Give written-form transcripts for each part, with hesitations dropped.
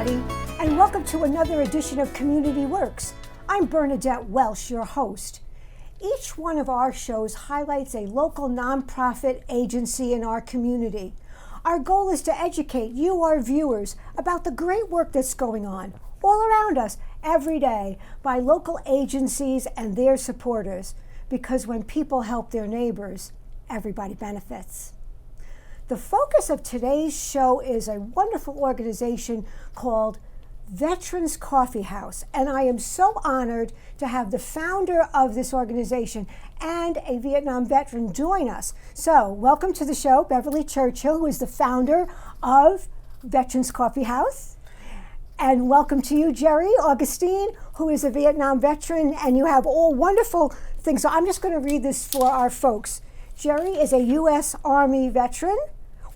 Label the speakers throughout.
Speaker 1: everybody, and welcome to another edition of Community Works. I'm Bernadette Welsh, your host. Each one of our shows highlights a local nonprofit agency in our community. Our goal is to educate you, our viewers, about the great work that's going on all around us every day by local agencies and their supporters, because when people help their neighbors, everybody benefits. The focus of today's show is a wonderful organization called Veterans Coffee House, and I am so honored to have the founder of this organization and a Vietnam veteran join us. So, welcome to the show, Beverly Churchill, who is the founder of Veterans Coffee House. And welcome to you, Jerry Augustine, who is a Vietnam veteran, and you have all wonderful things. So I'm just going to read this for our folks. Jerry is a U.S. Army veteran,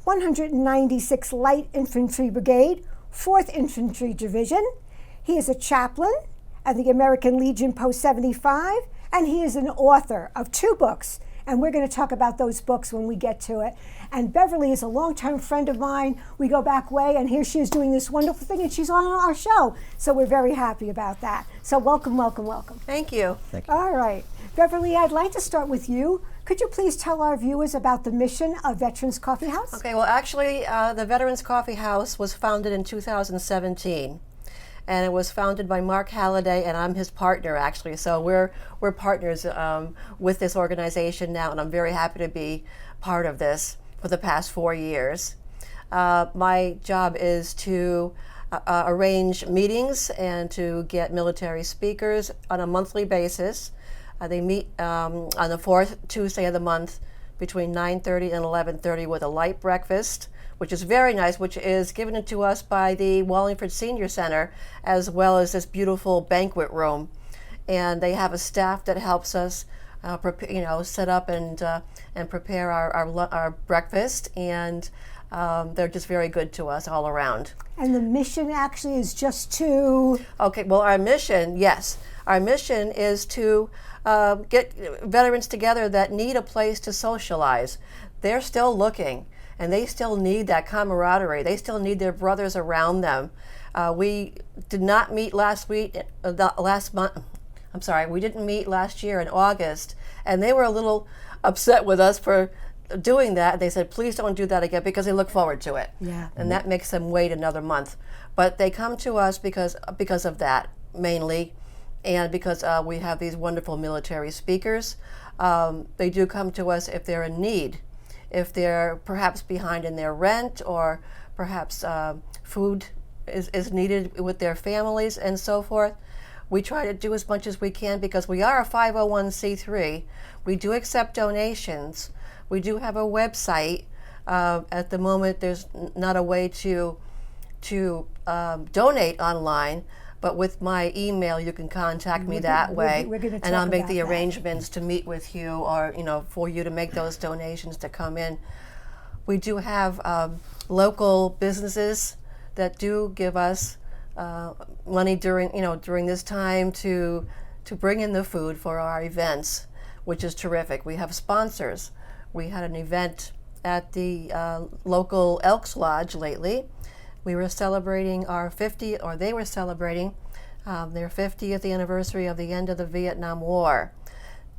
Speaker 1: 196 Light Infantry Brigade, 4th Infantry Division. He is a chaplain at the American Legion Post 75, and he is an author of 2 books. And we're going to talk about those books when we get to it. And Beverly is a longtime friend of mine. We go back way, and here she is doing this wonderful thing, and she's on our show. So we're very happy about that. So welcome, welcome, welcome.
Speaker 2: Thank you.
Speaker 3: Thank you.
Speaker 1: All right. Beverly, I'd like to start with you. Could you please tell our viewers about the mission of Veterans Coffee House?
Speaker 2: Okay, well, actually, the Veterans Coffee House was founded in 2017. And it was founded by Mark Halliday, and I'm his partner, actually. So we're partners with this organization now, and I'm very happy to be part of this for the past 4 years. My job is to arrange meetings and to get military speakers on a monthly basis. They meet on the 4th Tuesday of the month between 9:30 and 11:30 with a light breakfast, which is very nice, which is given to us by the Wallingford Senior Center, as well as this beautiful banquet room. And they have a staff that helps us set up and prepare our breakfast, and they're just very good to us all around.
Speaker 1: And the mission actually is just to...
Speaker 2: Okay, well, our mission is to get veterans together that need a place to socialize. They're still looking, and they still need that camaraderie. They still need their brothers around them. We did not meet we didn't meet last year in August, and they were a little upset with us for doing that. They said, please don't do that again, because they look forward to it.
Speaker 1: Yeah.
Speaker 2: And that makes them wait another month. But they come to us because of that, mainly, and because we have these wonderful military speakers. They do come to us if they're in need, if they're perhaps behind in their rent, or perhaps food is needed with their families and so forth. We try to do as much as we can because we are a 501c3. We do accept donations. We do have a website. At the moment, there's not a way to donate online, but with my email, you can contact me that way, and I'll make the arrangements to meet with you, or for you to make those donations to come in. We do have local businesses that do give us money during this time to bring in the food for our events, which is terrific. We have sponsors. We had an event at the local Elks Lodge lately. We were celebrating they were celebrating their 50th anniversary of the end of the Vietnam War.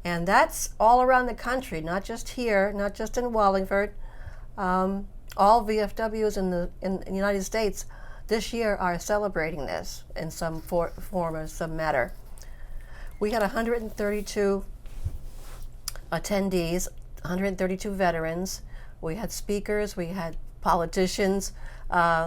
Speaker 2: And that's all around the country, not just here, not just in Wallingford. All VFWs in the United States this year are celebrating this in some form or some matter. We had 132 attendees, 132 veterans. We had speakers, we had politicians.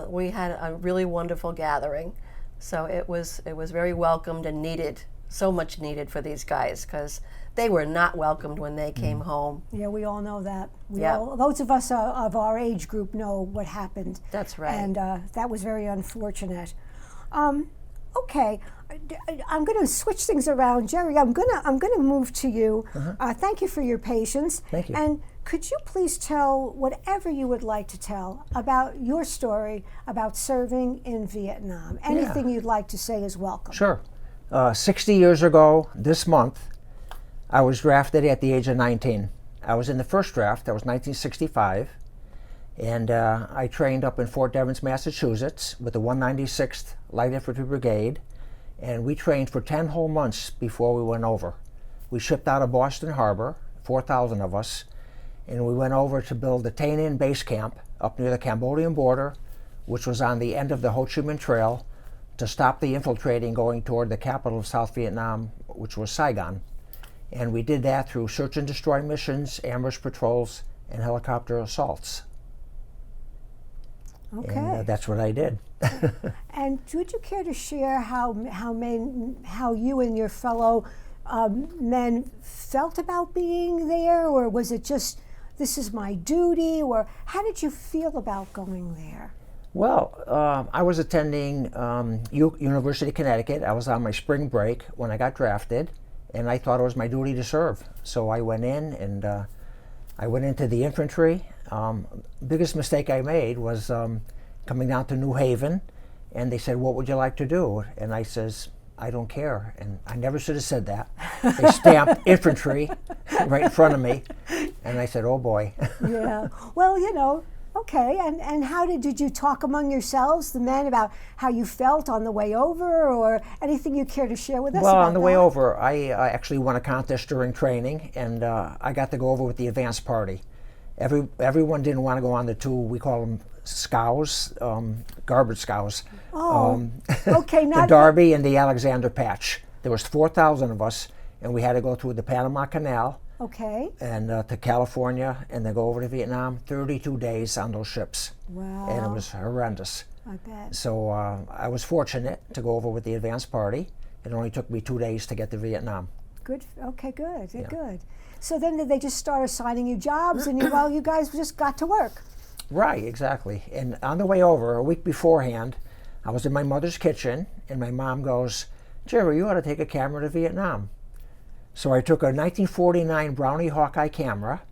Speaker 2: We had a really wonderful gathering. So it was very welcomed and needed, so much needed for these guys, because they were not welcomed when they came home.
Speaker 1: Yeah, we all know that.
Speaker 2: Yeah.
Speaker 1: Those of us of our age group know what happened.
Speaker 2: That's right.
Speaker 1: And that was very unfortunate. Okay, I'm going to switch things around, Jerry. I'm going to move to you. Thank you for your patience.
Speaker 3: Thank you.
Speaker 1: And could you please tell whatever you would like to tell about your story about serving in Vietnam? Anything you'd like to say is welcome.
Speaker 3: Sure. 60 years ago this month, I was drafted at the age of 19. I was in the first draft, that was 1965, And I trained up in Fort Devens, Massachusetts with the 196th Light Infantry Brigade, and we trained for 10 whole months before we went over. We shipped out of Boston Harbor, 4,000 of us, and we went over to build the Tay Ninh base camp up near the Cambodian border, which was on the end of the Ho Chi Minh Trail, to stop the infiltrating going toward the capital of South Vietnam, which was Saigon. And we did that through search and destroy missions, ambush patrols, and helicopter assaults.
Speaker 1: Okay.
Speaker 3: And that's what I did.
Speaker 1: And would you care to share how you and your fellow men felt about being there, or was it just, this is my duty, or how did you feel about going there?
Speaker 3: Well, I was attending University of Connecticut. I was on my spring break when I got drafted, and I thought it was my duty to serve. So I went in, and I went into the infantry. Biggest mistake I made was coming down to New Haven, and they said, "What would you like to do?" And I says, "I don't care." And I never should have said that. They stamped infantry right in front of me, and I said, "Oh boy."
Speaker 1: Yeah. Well, you know, okay. And how did you talk among yourselves, the men, about how you felt on the way over, or anything you care to share with us?
Speaker 3: Well,
Speaker 1: about
Speaker 3: on the
Speaker 1: that?
Speaker 3: way over, I actually won a contest during training, and I got to go over with the advance party. Everyone didn't want to go on the two, we call them scows, garbage scows.
Speaker 1: Oh, okay.
Speaker 3: The
Speaker 1: Not
Speaker 3: Darby and the Alexander Patch. There was 4,000 of us, and we had to go through the Panama Canal
Speaker 1: okay.
Speaker 3: and to California, and then go over to Vietnam. 32 days on those ships.
Speaker 1: Wow.
Speaker 3: And it was horrendous.
Speaker 1: I bet.
Speaker 3: So I was fortunate to go over with the advance party. It only took me 2 days to get to Vietnam.
Speaker 1: Good. Okay. Good.
Speaker 3: Yeah.
Speaker 1: Good. So then did they just start assigning you jobs, and you guys just got to work?
Speaker 3: Right, exactly. And on the way over, a week beforehand, I was in my mother's kitchen, and my mom goes, "Jerry, you ought to take a camera to Vietnam." So I took a 1949 Brownie Hawkeye camera,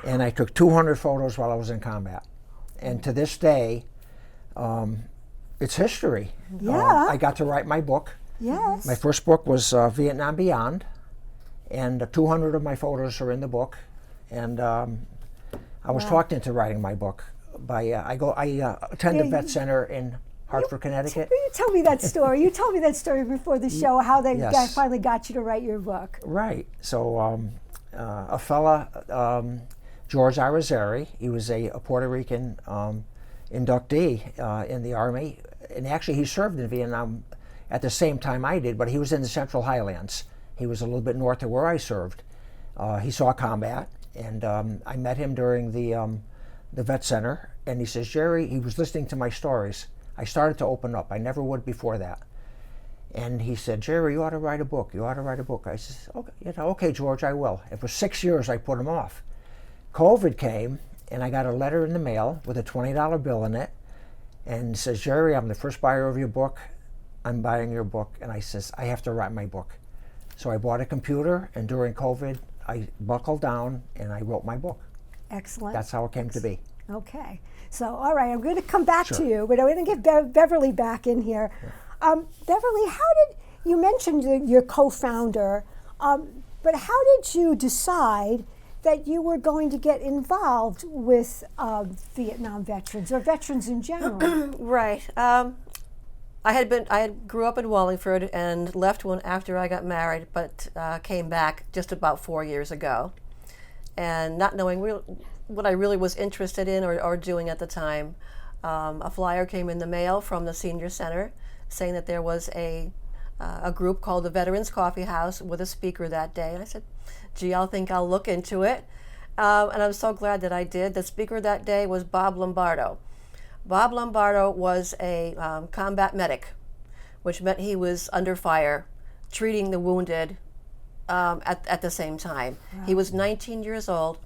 Speaker 3: and I took 200 photos while I was in combat. And to this day, it's history.
Speaker 1: Yeah.
Speaker 3: I got to write my book.
Speaker 1: Yes.
Speaker 3: My first book was Vietnam Beyond, and 200 of my photos are in the book. And I was talked into writing my book by I attend the vet center in Hartford, Connecticut.
Speaker 1: You tell me that story. You told me that story before the show, how they
Speaker 3: Yes.
Speaker 1: finally got you to write your book.
Speaker 3: Right. So a fella, George Irizarry, he was a Puerto Rican inductee in the Army, and actually he served in Vietnam at the same time I did, but he was in the Central Highlands. He was a little bit north of where I served. He saw combat, and I met him during the vet center, and he says, "Jerry," he was listening to my stories. I started to open up. I never would before that. And he said, "Jerry, you ought to write a book. You ought to write a book." I said, "Okay, George, I will." And for 6 years, I put him off. COVID came, and I got a letter in the mail with a $20 bill in it, and it says, "Jerry, I'm the first buyer of your book. I'm buying your book." And I says, "I have to write my book." So I bought a computer, and during COVID, I buckled down and I wrote my book.
Speaker 1: Excellent.
Speaker 3: That's how it came to be.
Speaker 1: Okay. So, all right, I'm going to come back
Speaker 3: Sure.
Speaker 1: to you, but I'm going to get Beverly back in here. Beverly, you mentioned your co-founder, but how did you decide that you were going to get involved with Vietnam veterans or veterans in general?
Speaker 2: Right. I grew up in Wallingford and left one after I got married, but came back just about 4 years ago, and not knowing what I really was interested in or doing at the time. A flyer came in the mail from the senior center saying that there was a group called the Veterans Coffee House with a speaker that day, and I said, "Gee, I think I'll look into it," and I'm so glad that I did. The speaker that day was Bob Lombardo. Bob Lombardo was a combat medic, which meant he was under fire, treating the wounded at the same time. Wow. He was 19 years old,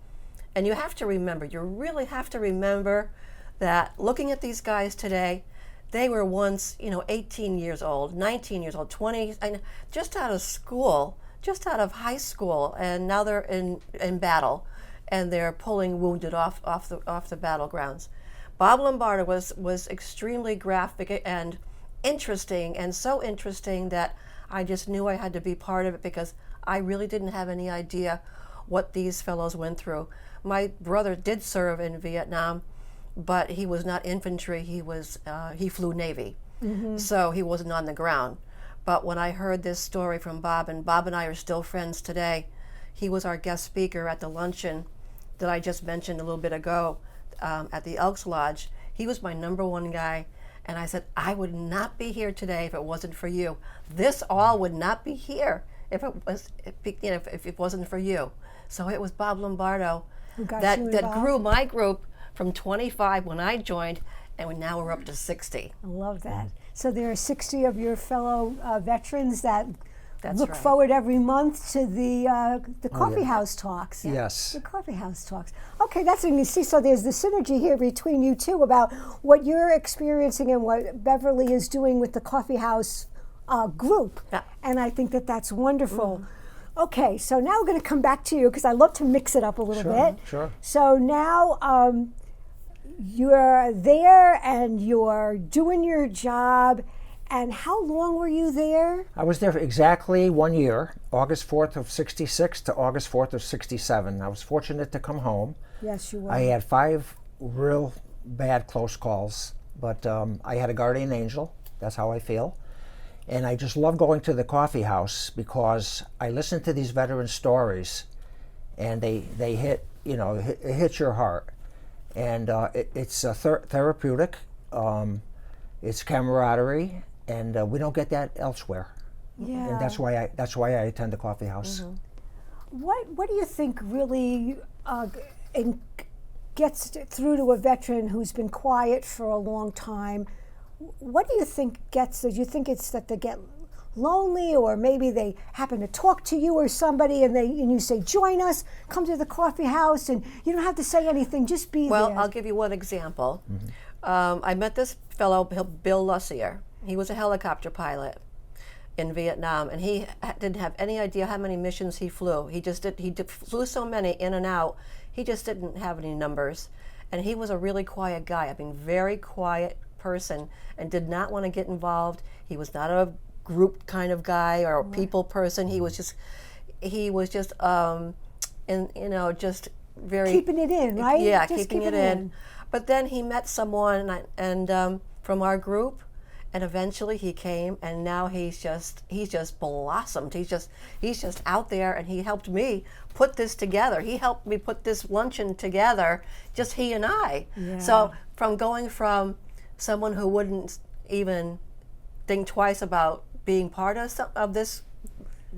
Speaker 2: and you really have to remember that looking at these guys today, they were once, 18 years old, 19 years old, 20, and just out of school, just out of high school, and now they're in battle, and they're pulling wounded off the battlegrounds. Bob Lombardo was extremely graphic and interesting, and so interesting that I just knew I had to be part of it because I really didn't have any idea what these fellows went through. My brother did serve in Vietnam, but he was not infantry. He flew Navy, so he wasn't on the ground. But when I heard this story from Bob, and Bob and I are still friends today, he was our guest speaker at the luncheon that I just mentioned a little bit ago at the Elks Lodge. He was my #1 guy, and I said, I would not be here today if it wasn't for you. This all would not be here if it wasn't for you. So it was Bob Lombardo that grew my group from 25 when I joined, and now we're up to 60.
Speaker 1: I love that. So there are 60 of your fellow veterans that look
Speaker 2: right.
Speaker 1: forward every month to the coffee house talks.
Speaker 3: Yes.
Speaker 1: The coffee house talks. Okay, that's what you see. So there's the synergy here between you two about what you're experiencing and what Beverly is doing with the coffee house group.
Speaker 2: Yeah.
Speaker 1: And I think that that's wonderful. Okay, so now we're going to come back to you because I love to mix it up a little bit.
Speaker 3: Sure.
Speaker 1: So now you're there and you're doing your job. And how long were you there?
Speaker 3: I was there for exactly 1 year, August 4th of 66 to August 4th of 67. I was fortunate to come home.
Speaker 1: Yes, you were.
Speaker 3: I had 5 real bad close calls, but I had a guardian angel. That's how I feel. And I just love going to the coffee house because I listen to these veteran stories, and they hit, it hits your heart. And it's therapeutic, it's camaraderie, and we don't get that elsewhere.
Speaker 1: Yeah.
Speaker 3: And that's why I attend the coffee house.
Speaker 1: What do you think really gets through to a veteran who's been quiet for a long time? What do you think gets? Do you think it's that they get lonely, or maybe they happen to talk to you or somebody, and you say, "Join us, come to the coffee house," and you don't have to say anything, just be there?
Speaker 2: Well, I'll give you one example. I met this fellow, Bill Lussier. He was a helicopter pilot in Vietnam, and he didn't have any idea how many missions he flew. He flew so many in and out, he just didn't have any numbers. And he was a really quiet guy, very quiet person, and did not want to get involved. He was not a group kind of guy or a people person. He was just just very
Speaker 1: keeping it in, right?
Speaker 2: Yeah,
Speaker 1: just
Speaker 2: keeping it in. But then he met someone from our group, and eventually he came, and now he's just blossomed. He's just out there, and he helped me put this together. He helped me put this luncheon together, just he and I.
Speaker 1: Yeah.
Speaker 2: So from going from someone who wouldn't even think twice about being part of this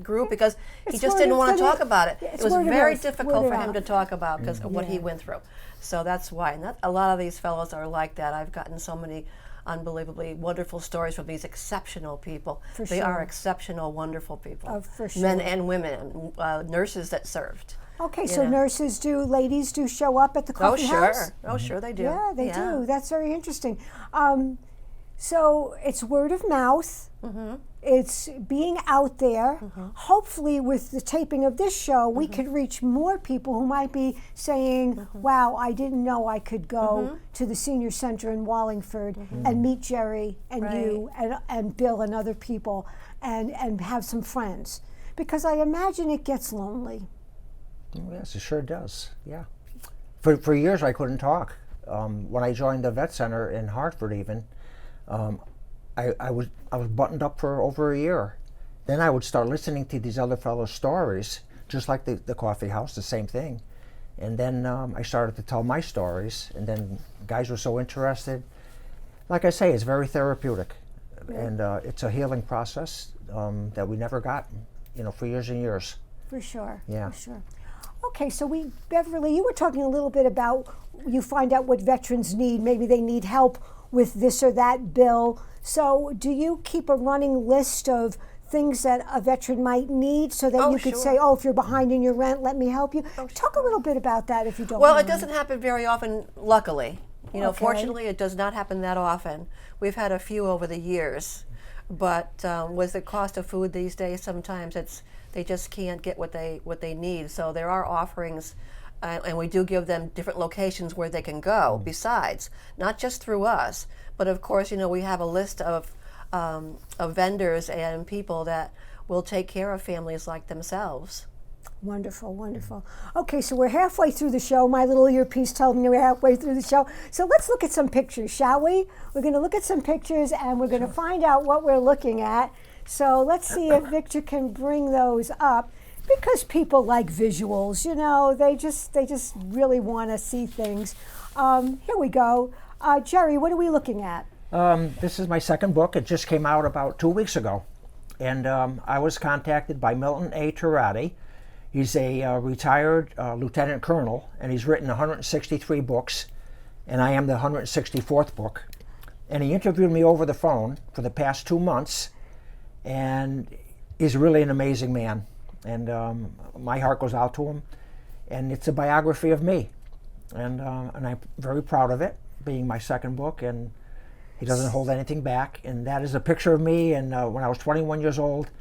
Speaker 2: group because he just didn't want to talk about it. It was very difficult for him to talk about because of what he went through. So that's why. And a lot of these fellows are like that. I've gotten so many unbelievably wonderful stories from these exceptional people. They are exceptional, wonderful people.
Speaker 1: For sure.
Speaker 2: Men and women, nurses that served.
Speaker 1: Okay, so ladies do show up at the coffee house?
Speaker 2: Oh, sure they do.
Speaker 1: Yeah, they do. That's very interesting. So it's word of mouth. It's being out there. Hopefully with the taping of this show, we could reach more people who might be saying, wow, I didn't know I could go to the senior center in Wallingford and meet Jerry and you and Bill and other people and have some friends. Because I imagine it gets lonely.
Speaker 3: Yes, it sure does. Yeah. For years I couldn't talk. When I joined the vet center in Hartford, even, I was buttoned up for over a year. Then I would start listening to these other fellows' stories, just like the coffee house, the same thing. And then I started to tell my stories, and then guys were so interested. Like I say, it's very therapeutic, and it's a healing process that we never got, for years and years.
Speaker 1: For sure.
Speaker 3: Yeah.
Speaker 1: For sure. Okay, so Beverly, you were talking a little bit about you find out what veterans need. Maybe they need help with this or that bill. So do you keep a running list of things that a veteran might need so that you could say, if you're behind in your rent, let me help you? Talk a little bit about that if you don't mind.
Speaker 2: It doesn't happen very often, luckily. Fortunately, it does not happen that often. We've had a few over the years. But with the cost of food these days, sometimes they just can't get what they need. So there are offerings, and we do give them different locations where they can go. Besides, not just through us, but of course, we have a list of vendors and people that will take care of families like themselves.
Speaker 1: Wonderful, wonderful. Okay, so we're halfway through the show. My little earpiece told me we're halfway through the show. So let's look at some pictures, shall we? We're going to look at some pictures and we're going to find out what we're looking at. So let's see if Victor can bring those up, because people like visuals, you know, they just really want to see things. Here we go. Jerry, what are we looking at?
Speaker 3: This is my second book. It just came out about 2 weeks ago. And I was contacted by Milton A. Turati. He's a retired lieutenant colonel, and he's written 163 books, and I am the 164th book. And he interviewed me over the phone for the past 2 months, and he's really an amazing man. And my heart goes out to him. And it's a biography of me, and I'm very proud of it, being my second book, and he doesn't hold anything back. And that is a picture of me and when I was 21 years old,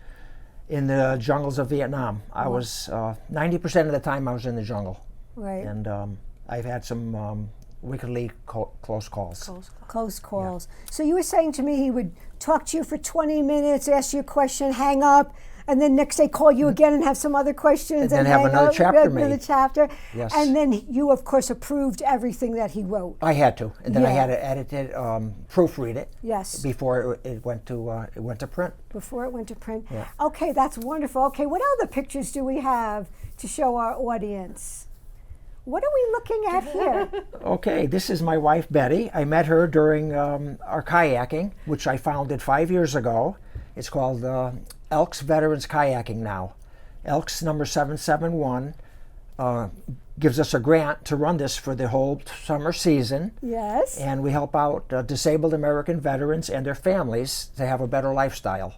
Speaker 3: in the jungles of Vietnam. I was 90% of the time I was in the jungle.
Speaker 1: Right.
Speaker 3: And I've had some wickedly close calls.
Speaker 1: Close calls. Yeah. So you were saying to me he would talk to you for 20 minutes, ask you a question, hang up, and then next day call you again and have some other questions.
Speaker 3: And then have another chapter made.
Speaker 1: Another chapter.
Speaker 3: Yes.
Speaker 1: And then you, of course, approved everything that he wrote.
Speaker 3: I had to. And then I had to edit it, proofread it.
Speaker 1: Yes.
Speaker 3: Before it went to print.
Speaker 1: Before it went to print.
Speaker 3: Yeah.
Speaker 1: Okay, that's wonderful. Okay, what other pictures do we have to show our audience? What are we looking at here?
Speaker 3: Okay, this is my wife, Betty. I met her during our kayaking, which I founded 5 years ago. It's called Elks Veterans Kayaking now. Elks number 771 gives us a grant to run this for the whole summer season.
Speaker 1: Yes.
Speaker 3: And we help out disabled American veterans and their families to have a better lifestyle.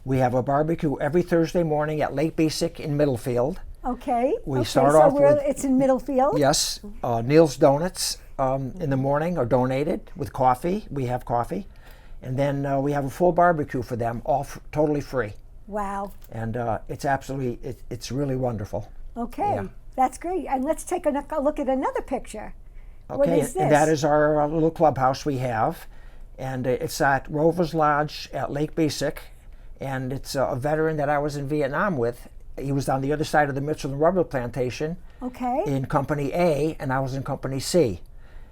Speaker 3: We have a barbecue every Thursday morning at Lake Besic in Middlefield.
Speaker 1: Okay.
Speaker 3: We start off with,
Speaker 1: it's in Middlefield?
Speaker 3: Yes. Neil's Donuts in the morning are donated with coffee. We have coffee. And then we have a full barbecue for them, all totally free.
Speaker 1: Wow.
Speaker 3: And it's really wonderful.
Speaker 1: Okay.
Speaker 3: Yeah.
Speaker 1: That's great. And let's take a look at another picture.
Speaker 3: Okay,
Speaker 1: what is this?
Speaker 3: And that is our little clubhouse we have. And it's at Rover's Lodge at Lake Besic. And it's a veteran that I was in Vietnam with. He was on the other side of the Mitchell and Rubber Plantation.
Speaker 1: Okay.
Speaker 3: In Company A, and I was in Company C.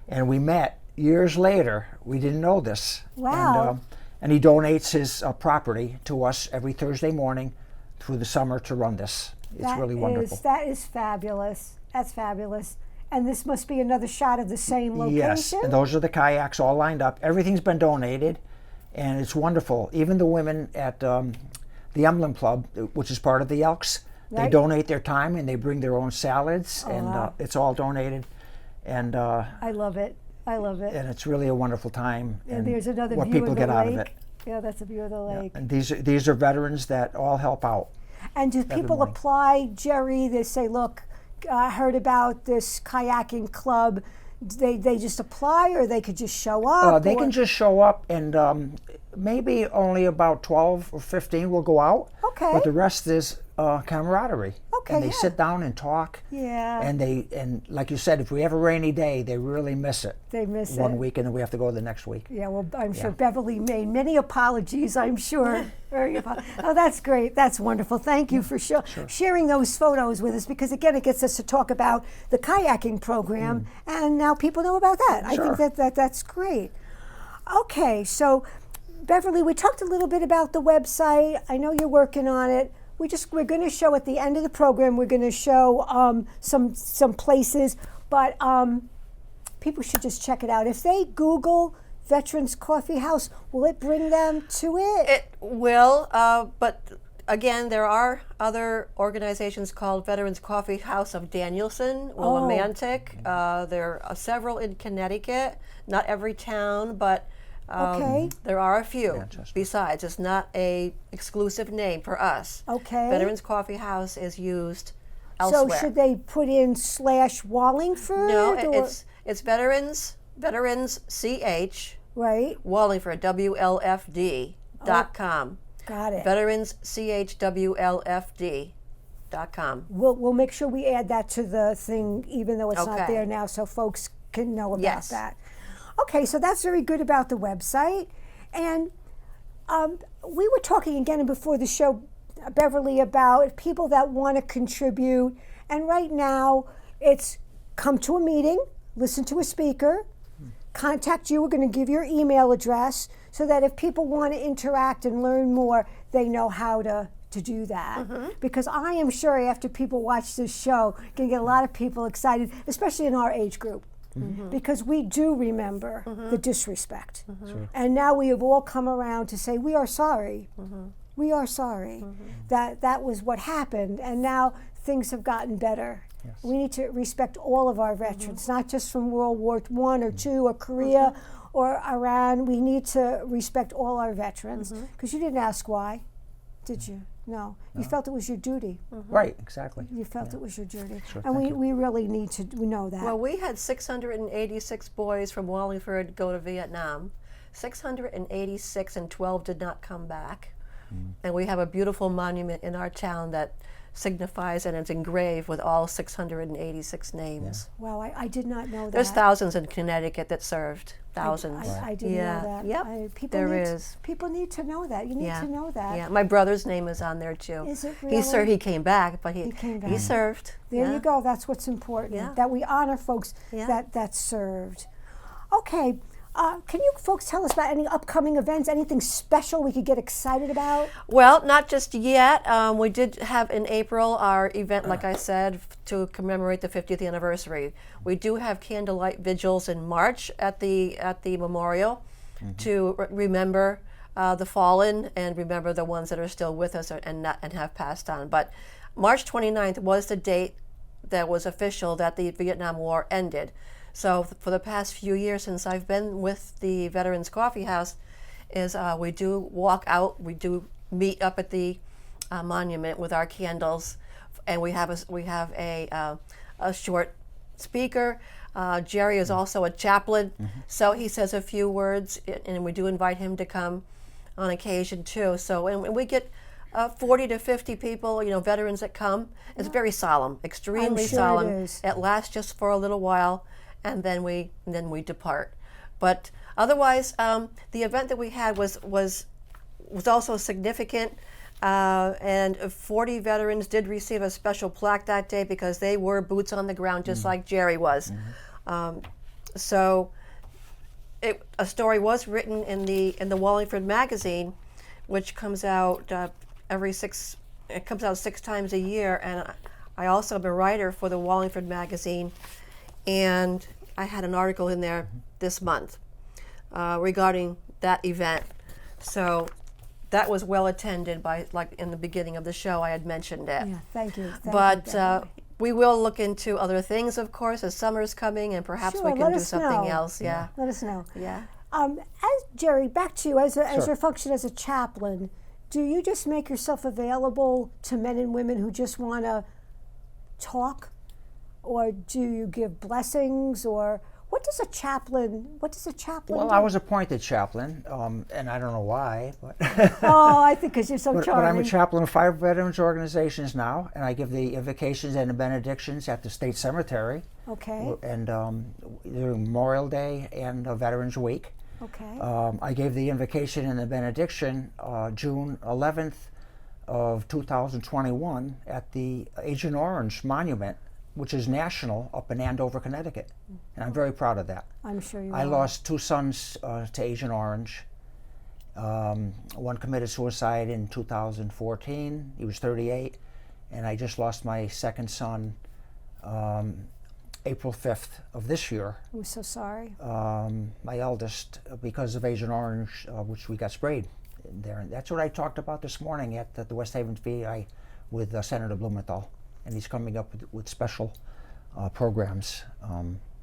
Speaker 3: And we met years later. We didn't know this.
Speaker 1: Wow.
Speaker 3: And he donates his property to us every Thursday morning through the summer to run this. It's really wonderful.
Speaker 1: That is fabulous. That's fabulous. And this must be another shot of the same location?
Speaker 3: Yes, and those are the kayaks all lined up. Everything's been donated, and it's wonderful. Even the women at the Emblem Club, which is part of the Elks,
Speaker 1: right.
Speaker 3: They donate their time and they bring their own salads, and
Speaker 1: wow.
Speaker 3: It's all donated. And
Speaker 1: I love it. I love it.
Speaker 3: And it's really a wonderful time.
Speaker 1: And there's another
Speaker 3: what
Speaker 1: view
Speaker 3: people
Speaker 1: of the
Speaker 3: get
Speaker 1: lake.
Speaker 3: out of it.
Speaker 1: Yeah, that's a view of the lake.
Speaker 3: Yeah. And these are veterans that all help out.
Speaker 1: And do people apply, Jerry? They say, look, I heard about this kayaking club. They just apply, or they could just show up?
Speaker 3: They can just show up, and maybe only about 12 or 15 will go out.
Speaker 1: Okay.
Speaker 3: But the rest is camaraderie.
Speaker 1: Okay.
Speaker 3: And they sit down and talk.
Speaker 1: Yeah.
Speaker 3: And like you said, if we have a rainy day, they really miss it.
Speaker 1: They miss it.
Speaker 3: 1 week, and then we have to go the next week.
Speaker 1: Yeah, well, I'm sure Beverly made many apologies, I'm sure. Oh, that's great. That's wonderful. Thank you for sharing those photos with us, because, again, it gets us to talk about the kayaking program, and now people know about that.
Speaker 3: Sure.
Speaker 1: I think that's great. Okay, so, Beverly, we talked a little bit about the website. I know you're working on it. We're going to show at the end of the program, we're going to show some places, but people should just check it out. If they Google Veterans Coffee House, will it bring them to it?
Speaker 2: It will, but again, there are other organizations called Veterans Coffee House of Danielson, Willimantic. There are several in Connecticut, not every town, but there are a few besides. It's not a exclusive name for us.
Speaker 1: Okay.
Speaker 2: Veterans Coffee House is used elsewhere.
Speaker 1: So should they put in /Wallingford?
Speaker 2: No, it's Veterans CH.
Speaker 1: Right.
Speaker 2: Wallingford, WLFD.com.
Speaker 1: Got it.
Speaker 2: Veterans CHWLFD.com.
Speaker 1: We'll make sure we add that to the thing, even though it's not there now, so folks can know about that. Okay, so that's very good about the website. And we were talking again before the show Beverly about people that want to contribute. And right now, it's come to a meeting, listen to a speaker, contact you. We're going to give your email address so that if people want to interact and learn more, they know how to do that. Because I am sure after people watch this show, going to get a lot of people excited, especially in our age group. Because we do remember the disrespect.
Speaker 3: Sure.
Speaker 1: And now we have all come around to say, we are sorry. We are sorry that was what happened. And now things have gotten better.
Speaker 3: Yes.
Speaker 1: We need to respect all of our veterans, not just from World War I or II or Korea or Iran. We need to respect all our veterans. Because you didn't ask why, did you? No. You felt it was your duty.
Speaker 3: Right, exactly.
Speaker 1: You felt it was your duty.
Speaker 3: Sure,
Speaker 1: And
Speaker 3: thank you.
Speaker 1: we really need to know that.
Speaker 2: Well, we had 686 boys from Wallingford go to Vietnam. 686 and 12 did not come back. And we have a beautiful monument in our town that signifies and it's engraved with all 686 names.
Speaker 1: Wow, I did not know that.
Speaker 2: There's thousands in Connecticut that served. Thousands.
Speaker 1: I didn't
Speaker 2: Yeah.
Speaker 1: know that.
Speaker 2: Yep,
Speaker 1: People
Speaker 2: there
Speaker 1: need
Speaker 2: is.
Speaker 1: People need to know that. You need to know that.
Speaker 2: Yeah, my brother's name is on there too.
Speaker 1: Is it
Speaker 2: He came back, but he
Speaker 1: came back.
Speaker 2: he served.
Speaker 1: There
Speaker 2: Yeah.
Speaker 1: you go. That's what's important.
Speaker 2: Yeah.
Speaker 1: That we honor folks
Speaker 2: Yeah.
Speaker 1: that served. Okay. Can you folks tell us about any upcoming events, anything special we could get excited about?
Speaker 2: Well, not just yet. We did have in April our event, like I said, to commemorate the 50th anniversary. We do have candlelight vigils in March at the memorial to remember the fallen and remember the ones that are still with us and have passed on. But March 29th was the date that was official that the Vietnam War ended. So for the past few years since I've been with the Veterans Coffee House, we do walk out, we do meet up at the monument with our candles, and we have a short speaker. Jerry is also a chaplain, so he says a few words, and we do invite him to come on occasion too. So and we get 40 to 50 people, veterans that come. It's very solemn, extremely
Speaker 1: sure
Speaker 2: solemn.
Speaker 1: it is.
Speaker 2: It lasts just for a little while, and then we depart. But otherwise, the event that we had was also significant, and 40 veterans did receive a special plaque that day because they were boots on the ground, just like Jerry was. So a story was written in the Wallingford magazine, which comes out it comes out 6 times a year, and I also am a writer for the Wallingford magazine, and I had an article in there this month regarding that event. So that was well attended by, like in the beginning of the show, I had mentioned it.
Speaker 1: Yeah, thank you.
Speaker 2: But we will look into other things, of course, as summer's coming, and perhaps
Speaker 1: Sure,
Speaker 2: we can
Speaker 1: let
Speaker 2: do
Speaker 1: us
Speaker 2: something
Speaker 1: know.
Speaker 2: else. Yeah.
Speaker 1: Let us know.
Speaker 2: Yeah.
Speaker 1: As Jerry, back to you, as
Speaker 3: Sure.
Speaker 1: your function as a chaplain, do you just make yourself available to men and women who just want to talk? Or do you give blessings? Or what does a chaplain
Speaker 3: Well,
Speaker 1: do?
Speaker 3: I was appointed chaplain, and I don't know why, but
Speaker 1: Oh, I think because you're so
Speaker 3: but
Speaker 1: charming.
Speaker 3: I'm a chaplain of 5 veterans organizations now, and I give the invocations and the benedictions at the State Cemetery,
Speaker 1: Okay,
Speaker 3: and during Memorial Day and Veterans Week.
Speaker 1: okay.
Speaker 3: I gave the invocation and the benediction June 11th of 2021 at the Agent Orange Monument, which is national, up in Andover, Connecticut. And I'm very proud of that.
Speaker 1: I'm sure you
Speaker 3: I
Speaker 1: are.
Speaker 3: lost 2 sons to Agent Orange. One committed suicide in 2014. He was 38. And I just lost my second son April 5th of this year.
Speaker 1: I'm so sorry.
Speaker 3: My eldest, because of Agent Orange, which we got sprayed there. And that's what I talked about this morning at the West Haven VI with Senator Blumenthal. And he's coming up with special programs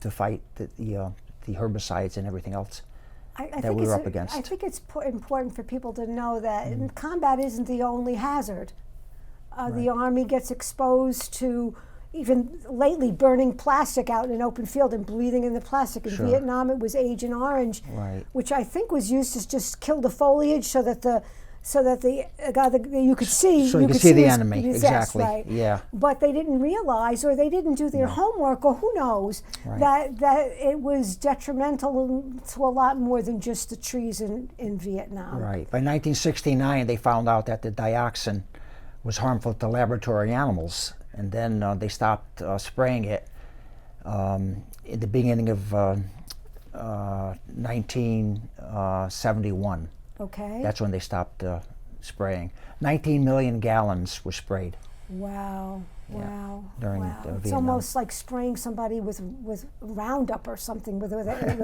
Speaker 3: to fight the herbicides and everything else
Speaker 1: I
Speaker 3: that
Speaker 1: think
Speaker 3: we were
Speaker 1: it's
Speaker 3: up against.
Speaker 1: I think it's important for people to know that combat isn't the only hazard. The Army gets exposed to, even lately, burning plastic out in an open field and breathing in the plastic. In
Speaker 3: Sure.
Speaker 1: Vietnam, it was Agent Orange,
Speaker 3: Right.
Speaker 1: which I think was used to just kill the foliage so that you could see.
Speaker 3: So you could see the
Speaker 1: his-
Speaker 3: enemy,
Speaker 1: his
Speaker 3: exactly,
Speaker 1: Right.
Speaker 3: yeah.
Speaker 1: But they didn't realize, or they didn't do their homework, or who knows,
Speaker 3: Right.
Speaker 1: that it was detrimental to a lot more than just the trees in Vietnam.
Speaker 3: Right. By 1969, they found out that the dioxin was harmful to laboratory animals. And then they stopped spraying it in the beginning of 1971.
Speaker 1: Okay.
Speaker 3: That's when they stopped spraying. 19 million gallons were sprayed.
Speaker 1: Wow. Wow.
Speaker 3: During
Speaker 1: wow. It's
Speaker 3: Vietnam.
Speaker 1: almost like spraying somebody with Roundup or something with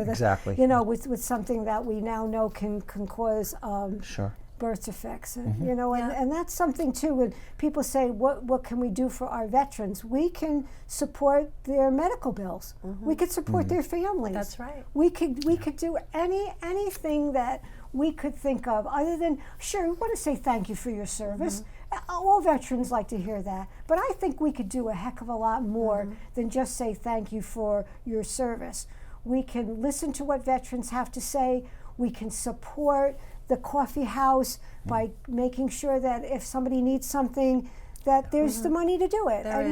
Speaker 3: exactly.
Speaker 1: with something that we now know can cause
Speaker 3: sure.
Speaker 1: birth defects. And, and that's something too. When people say, what can we do for our veterans? We can support their medical bills. We could support their families.
Speaker 2: That's right.
Speaker 1: We could do anything that we could think of other than, sure, we want to say thank you for your service. All veterans like to hear that. But I think we could do a heck of a lot more than just say thank you for your service. We can listen to what veterans have to say. We can support the coffee house by making sure that if somebody needs something, that there's the money to do it. I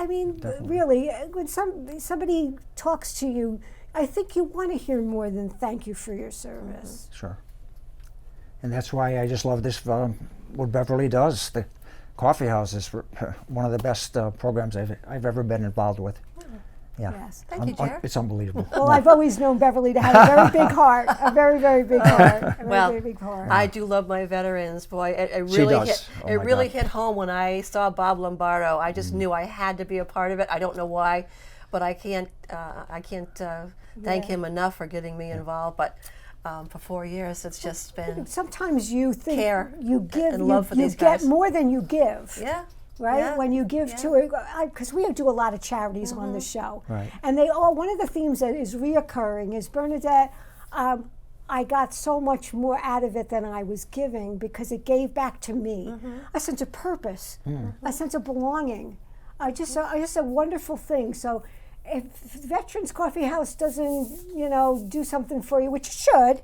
Speaker 1: mean, really, when somebody talks to you, I think you want to hear more than thank you for your service.
Speaker 3: Sure. And that's why I just love this, what Beverly does. The coffee house is one of the best programs I've ever been involved with. Yeah.
Speaker 1: Yes.
Speaker 2: Thank you, Jer.
Speaker 3: It's unbelievable.
Speaker 1: Well, I've always known Beverly to have a very big heart, a very, very big heart. Very big heart.
Speaker 2: I do love my veterans. Boy, it
Speaker 3: She
Speaker 2: really
Speaker 3: does.
Speaker 2: hit home when I saw Bob Lombardo. I just knew I had to be a part of it. I don't know why, but I can't thank him enough for getting me involved. But for 4 years, it's just been
Speaker 1: sometimes you think
Speaker 2: care
Speaker 1: you give,
Speaker 2: and love for
Speaker 1: you
Speaker 2: these
Speaker 1: get
Speaker 2: guys.
Speaker 1: more than you give.
Speaker 2: Yeah.
Speaker 1: Right?
Speaker 2: Yeah.
Speaker 1: When you give to it, because we do a lot of charities on the show.
Speaker 3: Right.
Speaker 1: And one of the themes that is reoccurring is, Bernadette, I got so much more out of it than I was giving because it gave back to me a sense of purpose, a sense of belonging, just a wonderful thing. So if Veterans Coffee House doesn't, do something for you, which it should,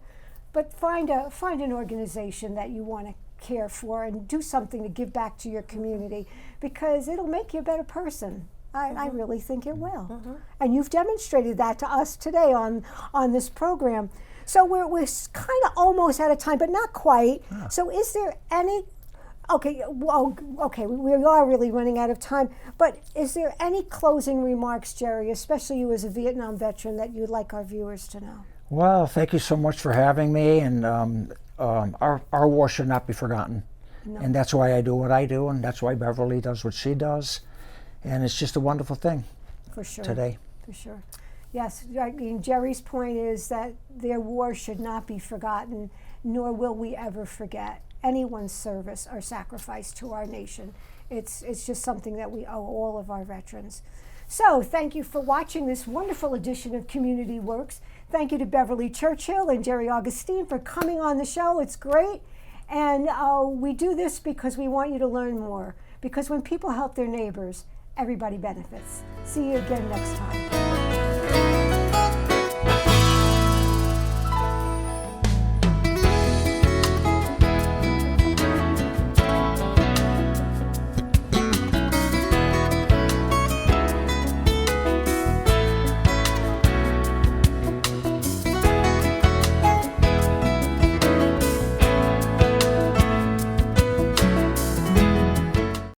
Speaker 1: but find an organization that you want to care for and do something to give back to your community, because it'll make you a better person. I really think it will. And you've demonstrated that to us today on this program. So we're kind of almost out of time, but not quite. So is there any, okay, we are really running out of time, but is there any closing remarks, Jerry, especially you as a Vietnam veteran, that you'd like our viewers to know?
Speaker 3: Well, thank you so much for having me, and our war should not be forgotten.
Speaker 1: No.
Speaker 3: And that's why I do what I do, and that's why Beverly does what she does. And it's just a wonderful thing
Speaker 1: For sure.
Speaker 3: today.
Speaker 1: For sure. Yes, I mean, Jerry's point is that their war should not be forgotten, nor will we ever forget anyone's service or sacrifice to our nation. It's just something that we owe all of our veterans. So thank you for watching this wonderful edition of Community Works. Thank you to Beverly Churchill and Jerry Augustine for coming on the show. It's great. And we do this because we want you to learn more. Because when people help their neighbors, everybody benefits. See you again next time.